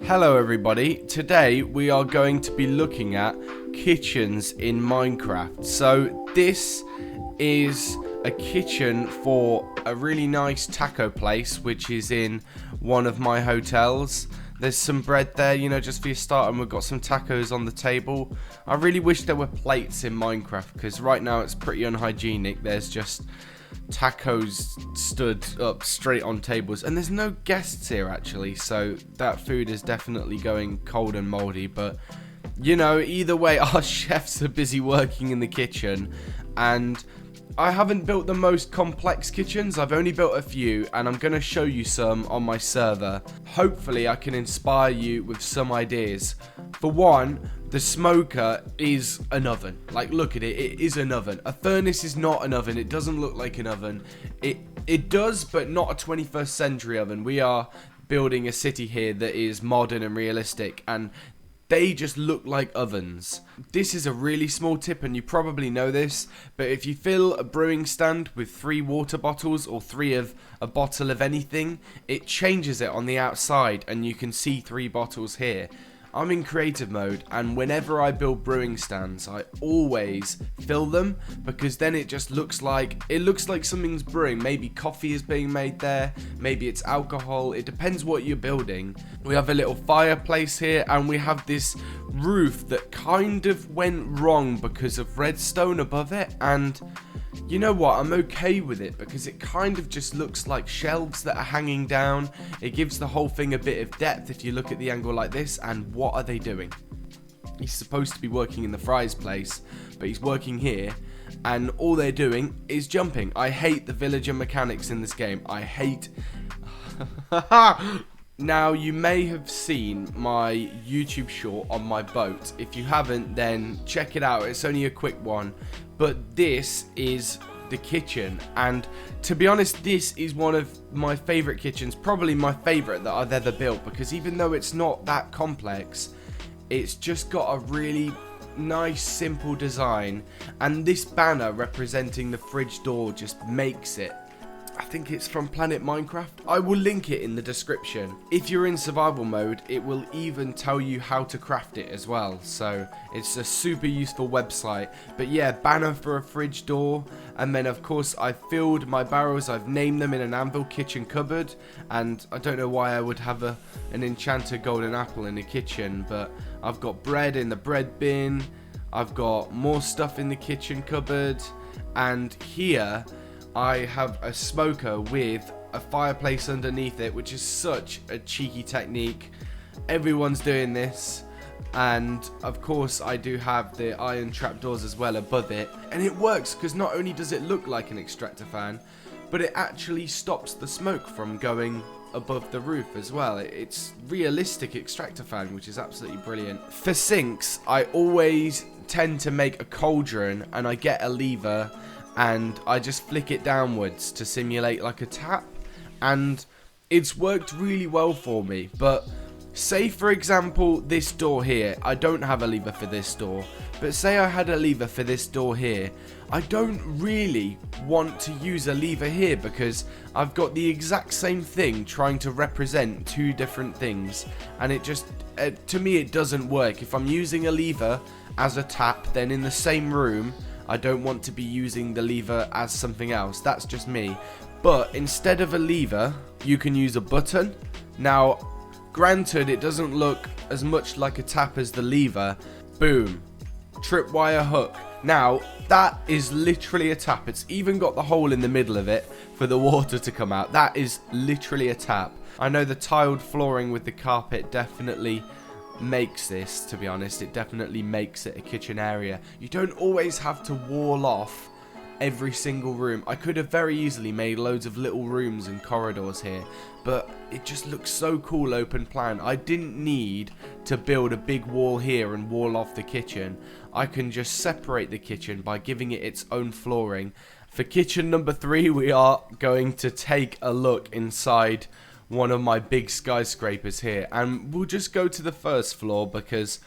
Hello everybody, today we are going to be looking at kitchens in Minecraft. So this is a kitchen for a really nice taco place which is in one of my hotels. There's some bread there, you know, just for your start, and we've got some tacos on the table. I really wish there were plates in Minecraft because right now it's pretty unhygienic. There's just tacos stood up straight on tables, and there's no guests here actually, so that food is definitely going cold and moldy. But you know, either way, our chefs are busy working in the kitchen, and I haven't built the most complex kitchens. I've only built a few, and I'm going to show you some on my server. Hopefully I can inspire you with some ideas. For one, the smoker is an oven. Like, look at it, it is an oven. A furnace is not an oven. It doesn't look like an oven. It does, but not a 21st century oven. We are building a city here that is modern and realistic, and they just look like ovens. This is a really small tip, and you probably know this, but if you fill a brewing stand with 3 water bottles or 3 of a bottle of anything, it changes it on the outside, and you can see 3 bottles here. I'm in creative mode, and whenever I build brewing stands, I always fill them, because then it just looks like something's brewing. Maybe coffee is being made there, maybe it's alcohol, it depends what you're building. We have a little fireplace here, and we have this roof that kind of went wrong because of redstone above it, and you know what, I'm okay with it because it kind of just looks like shelves that are hanging down. It gives the whole thing a bit of depth if you look at the angle like this. And what are they doing? He's supposed to be working in the fries place, but he's working here, and all they're doing is jumping. I hate the villager mechanics in this game. I hate... Now, you may have seen my YouTube short on my boat. If you haven't, then check it out. It's only a quick one. But this is the kitchen. And to be honest, this is one of my favorite kitchens. Probably my favorite that I've ever built. Because even though it's not that complex, it's just got a really nice, simple design. And this banner representing the fridge door just makes it. I think it's from Planet Minecraft. I will link it in the description. If you're in survival mode, it will even tell you how to craft it as well. So it's a super useful website. But yeah, banner for a fridge door. And then of course I filled my barrels. I've named them in an anvil kitchen cupboard. And I don't know why I would have an enchanted golden apple in the kitchen. But I've got bread in the bread bin. I've got more stuff in the kitchen cupboard. And here I have a smoker with a fireplace underneath it, which is such a cheeky technique. Everyone's doing this. And of course I do have the iron trapdoors as well above it. And it works because not only does it look like an extractor fan, but it actually stops the smoke from going above the roof as well. It's realistic extractor fan, which is absolutely brilliant. For sinks, I always tend to make a cauldron, and I get a lever and I just flick it downwards to simulate like a tap, and it's worked really well for me. But say for example this door here, I don't have a lever for this door, but say I had a lever for this door here, I don't really want to use a lever here because I've got the exact same thing trying to represent 2 different things, and it just to me it doesn't work. If I'm using a lever as a tap, then in the same room I don't want to be using the lever as something else. That's just me. But instead of a lever, you can use a button. Now, granted, it doesn't look as much like a tap as the lever. Boom. Tripwire hook. Now, that is literally a tap. It's even got the hole in the middle of it for the water to come out. That is literally a tap. I know the tiled flooring with the carpet definitely makes this, to be honest, it definitely makes it a kitchen area. You don't always have to wall off every single room. I could have very easily made loads of little rooms and corridors here, but it just looks so cool open plan. I didn't need to build a big wall here and wall off the kitchen. I can just separate the kitchen by giving it its own flooring. For kitchen number 3, we are going to take a look inside one of my big skyscrapers here, and we'll just go to the first floor because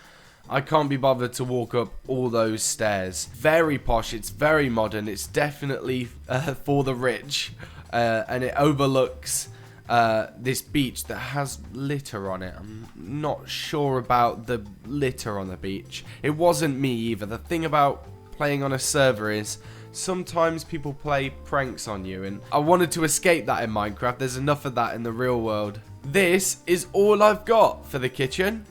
I can't be bothered to walk up all those stairs. Very posh, it's very modern, it's definitely for the rich, and it overlooks this beach that has litter on it. I'm not sure about the litter on the beach. It wasn't me either. The thing about playing on a server is sometimes people play pranks on you, and I wanted to escape that in Minecraft. There's enough of that in the real world. This is all I've got for the kitchen.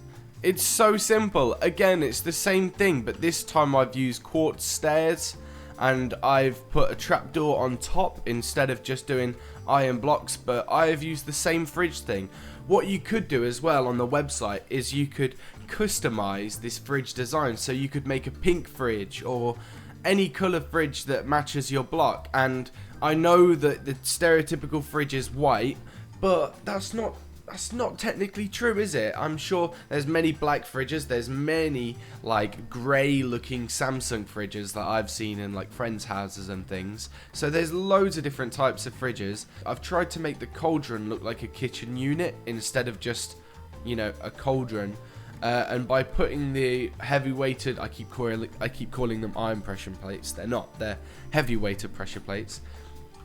It's so simple. Again, it's the same thing, but this time I've used quartz stairs, and I've put a trapdoor on top instead of just doing iron blocks, but I have used the same fridge thing. What you could do as well on the website is you could customize this fridge design, so you could make a pink fridge or any color fridge that matches your block. And I know that the stereotypical fridge is white, but that's not technically true, is it? I'm sure there's many black fridges, there's many like grey looking Samsung fridges that I've seen in like friends' houses and things. So there's loads of different types of fridges. I've tried to make the cauldron look like a kitchen unit instead of just, you know, a cauldron. And by putting the heavy weighted, I keep calling them iron pressure plates. They're not, they're heavy weighted pressure plates.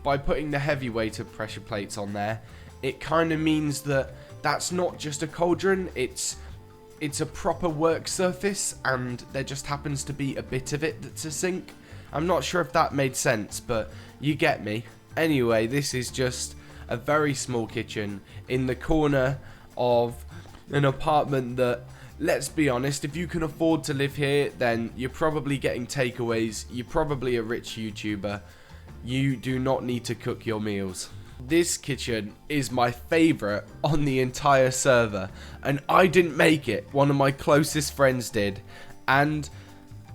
By putting the heavy weighted pressure plates on there, it kind of means that that's not just a cauldron, it's a proper work surface, and there just happens to be a bit of it that's a sink. I'm not sure if that made sense, but you get me. Anyway, this is just a very small kitchen in the corner of an apartment that, let's be honest, if you can afford to live here, then you're probably getting takeaways, you're probably a rich YouTuber, you do not need to cook your meals. This kitchen is my favorite on the entire server, and I didn't make it, one of my closest friends did, and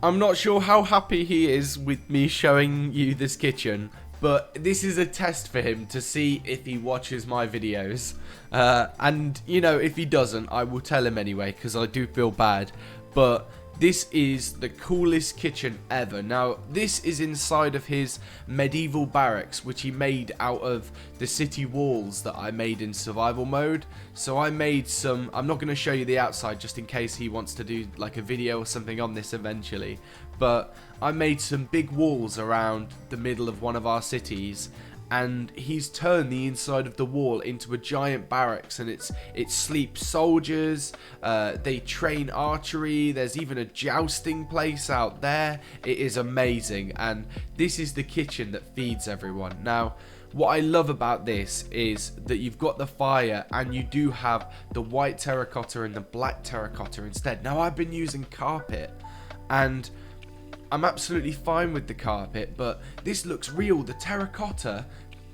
I'm not sure how happy he is with me showing you this kitchen, but this is a test for him to see if he watches my videos, and you know, if he doesn't, I will tell him anyway, because I do feel bad. But this is the coolest kitchen ever. Now, this is inside of his medieval barracks, which he made out of the city walls that I made in survival mode. So I made some, I'm not going to show you the outside just in case he wants to do like a video or something on this eventually. But I made some big walls around the middle of one of our cities, and he's turned the inside of the wall into a giant barracks, and it sleeps soldiers, they train archery, there's even a jousting place out there. It is amazing, and this is the kitchen that feeds everyone. Now, what I love about this is that you've got the fire, and you do have the white terracotta and the black terracotta instead. Now, I've been using carpet, and I'm absolutely fine with the carpet, but this looks real. The terracotta,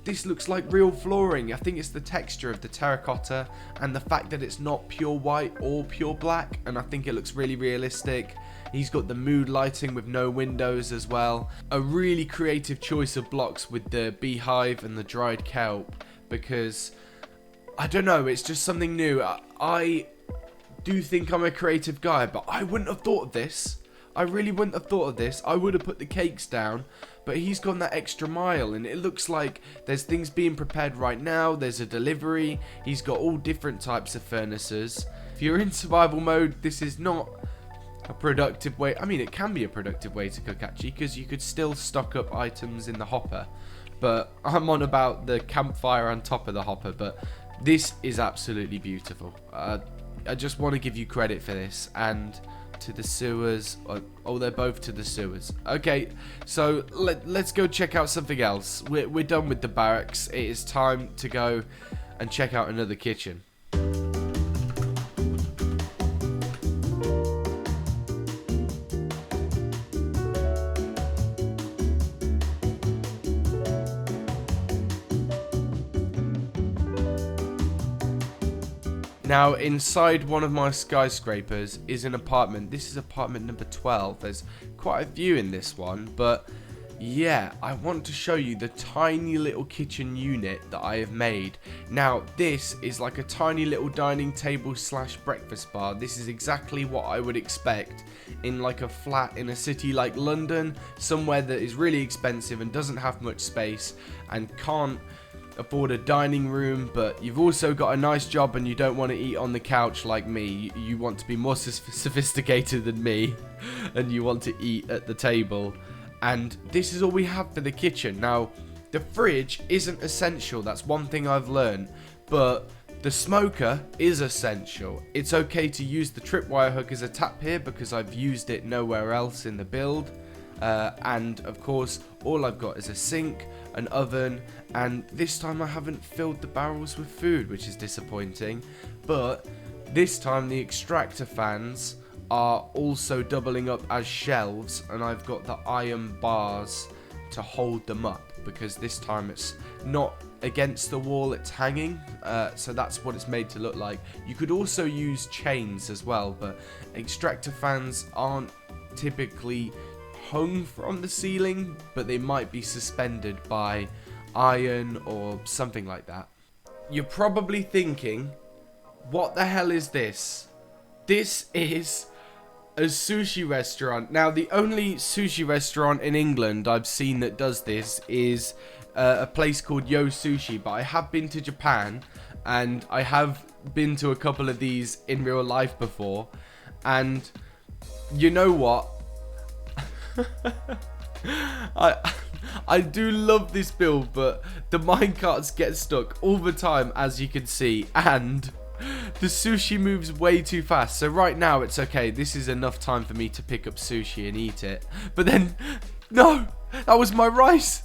this looks like real flooring. I think it's the texture of the terracotta and the fact that it's not pure white or pure black, and I think it looks really realistic. He's got the mood lighting with no windows as well. A really creative choice of blocks with the beehive and the dried kelp, because I don't know, it's just something new. I do think I'm a creative guy, but I wouldn't have thought of this. I really wouldn't have thought of this. I would have put the cakes down, but he's gone that extra mile, and it looks like there's things being prepared right now. There's a delivery. He's got all different types of furnaces. If you're in survival mode, this is not a productive way. I mean, it can be a productive way to cook actually, because you could still stock up items in the hopper, but I'm on about the campfire on top of the hopper. But this is absolutely beautiful. I just want to give you credit for this. And to the sewers. Oh, they're both to the sewers. Okay, so let's go check out something else. We're done with the barracks. It is time to go and check out another kitchen. Now, inside one of my skyscrapers is an apartment. This is apartment number 12. There's quite a few in this one, but yeah, I want to show you the tiny little kitchen unit that I have made. Now, this is like a tiny little dining table slash breakfast bar. This is exactly what I would expect in like a flat in a city like London, somewhere that is really expensive and doesn't have much space and can't afford a dining room, but you've also got a nice job and you don't want to eat on the couch like me. You want to be more sophisticated than me, and you want to eat at the table. And this is all we have for the kitchen. Now, the fridge isn't essential. That's one thing I've learned. but the smoker is essential. It's okay to use the tripwire hook as a tap here because I've used it nowhere else in the build. And of course, all I've got is a sink, an oven, and this time I haven't filled the barrels with food, which is disappointing. But this time the extractor fans are also doubling up as shelves, and I've got the iron bars to hold them up because this time it's not against the wall, it's hanging, so that's what it's made to look like. You could also use chains as well, but extractor fans aren't typically hung from the ceiling, but they might be suspended by iron or something like that. You're probably thinking, what the hell is this? This is a sushi restaurant. Now, the only sushi restaurant in England I've seen that does this is a place called Yo Sushi, but I have been to Japan and I have been to a couple of these in real life before, and you know what? I do love this build, but the minecarts get stuck all the time, as you can see, and the sushi moves way too fast. So right now it's okay, this is enough time for me to pick up sushi and eat it, but then no, that was my rice.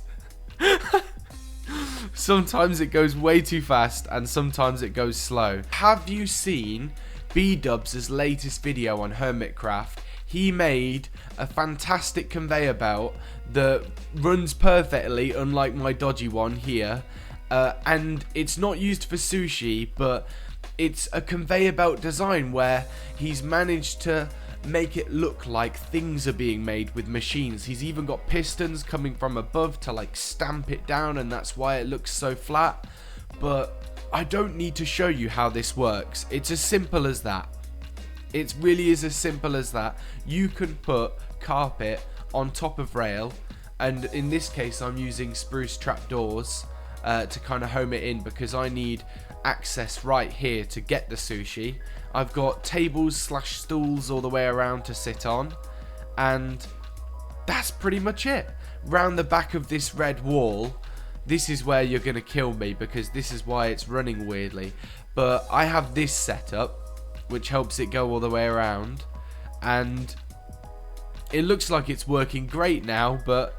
Sometimes it goes way too fast and sometimes it goes slow. Have you seen B-Dubs' latest video on Hermitcraft? He made a fantastic conveyor belt that runs perfectly, unlike my dodgy one here, and it's not used for sushi, but it's a conveyor belt design where he's managed to make it look like things are being made with machines. He's even got pistons coming from above to like stamp it down, and that's why it looks so flat. But I don't need to show you how this works. It's as simple as that. It really is as simple as that. You can put carpet on top of rail, and in this case I'm using spruce trapdoors to kind of home it in because I need access right here to get the sushi. I've got tables / stools all the way around to sit on, and that's pretty much it. Round the back of this red wall, this is where you're gonna kill me because this is why it's running weirdly, but I have this set up which helps it go all the way around, and it looks like it's working great now, but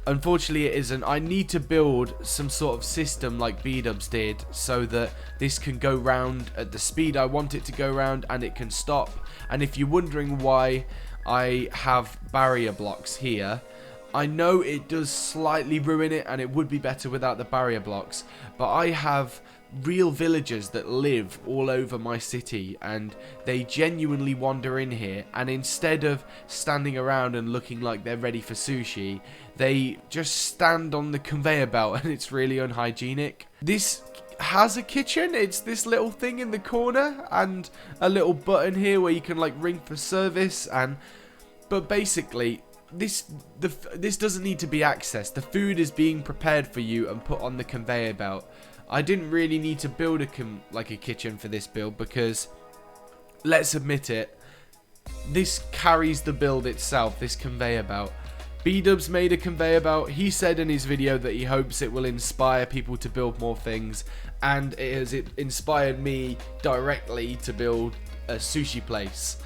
unfortunately it isn't. I need to build some sort of system like B-Dubs did so that this can go round at the speed I want it to go round and it can stop. And if you're wondering why I have barrier blocks here, I know it does slightly ruin it and it would be better without the barrier blocks, but I have real villagers that live all over my city and they genuinely wander in here, and instead of standing around and looking like they're ready for sushi, they just stand on the conveyor belt and it's really unhygienic. This has a kitchen. It's this little thing in the corner and a little button here where you can like ring for service, and but basically this doesn't need to be accessed. The food is being prepared for you and put on the conveyor belt. I didn't really need to build a kitchen for this build because, let's admit it, this carries the build itself, this conveyor belt. B-Dubs made a conveyor belt. He said in his video that he hopes it will inspire people to build more things, and it inspired me directly to build a sushi place.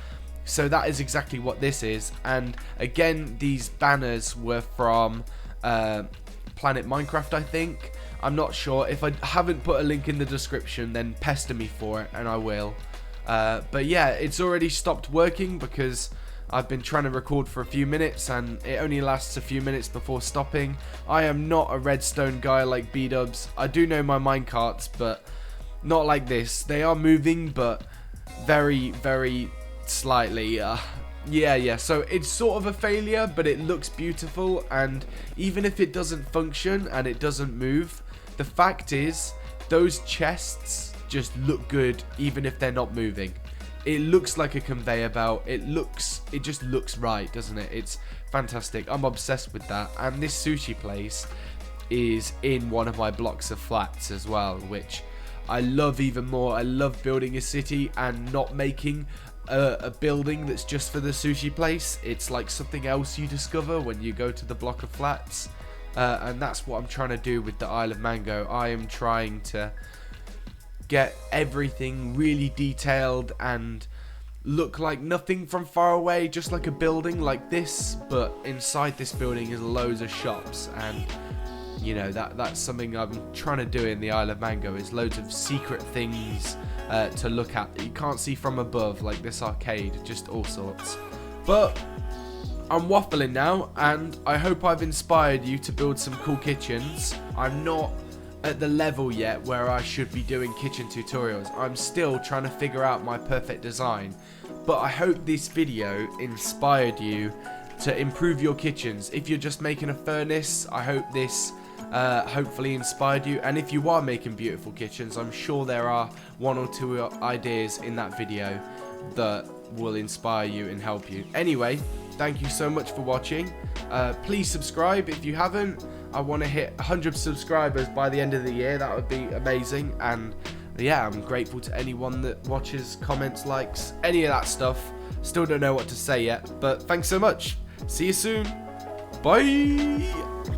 So that is exactly what this is. And again, these banners were from Planet Minecraft, I think. I'm not sure. If I haven't put a link in the description, then pester me for it and I will. But yeah, it's already stopped working because I've been trying to record for a few minutes and it only lasts a few minutes before stopping. I am not a redstone guy like B-Dubs. I do know my minecarts, but not like this. They are moving, but very, very slightly. Yeah, so it's sort of a failure, but it looks beautiful, and even if it doesn't function and it doesn't move, the fact is those chests just look good even if they're not moving. It looks like a conveyor belt. It just looks right, doesn't it? It's fantastic. I'm obsessed with that. And this sushi place is in one of my blocks of flats as well, which I love even more. I love building a city and not making a building that's just for the sushi place. It's like something else you discover when you go to the block of flats, and that's what I'm trying to do with the Isle of Mango. I am trying to get everything really detailed and look like nothing from far away, just like a building like this, but inside this building is loads of shops. And you know, that's something I'm trying to do in the Isle of Mango, is loads of secret things to look at that you can't see from above, like this arcade, just all sorts. But I'm waffling now, and I hope I've inspired you to build some cool kitchens. I'm not at the level yet where I should be doing kitchen tutorials. I'm still trying to figure out my perfect design, but I hope this video inspired you to improve your kitchens. If you're just making a furnace, I hope this hopefully inspired you. And if you are making beautiful kitchens, I'm sure there are 1 or 2 ideas in that video that will inspire you and help you. Anyway, thank you so much for watching. Please subscribe if you haven't. I want to hit 100 subscribers by the end of the year. That would be amazing. And yeah, I'm grateful to anyone that watches, comments, likes, any of that stuff. Still don't know what to say yet, but thanks so much. See you soon. Bye.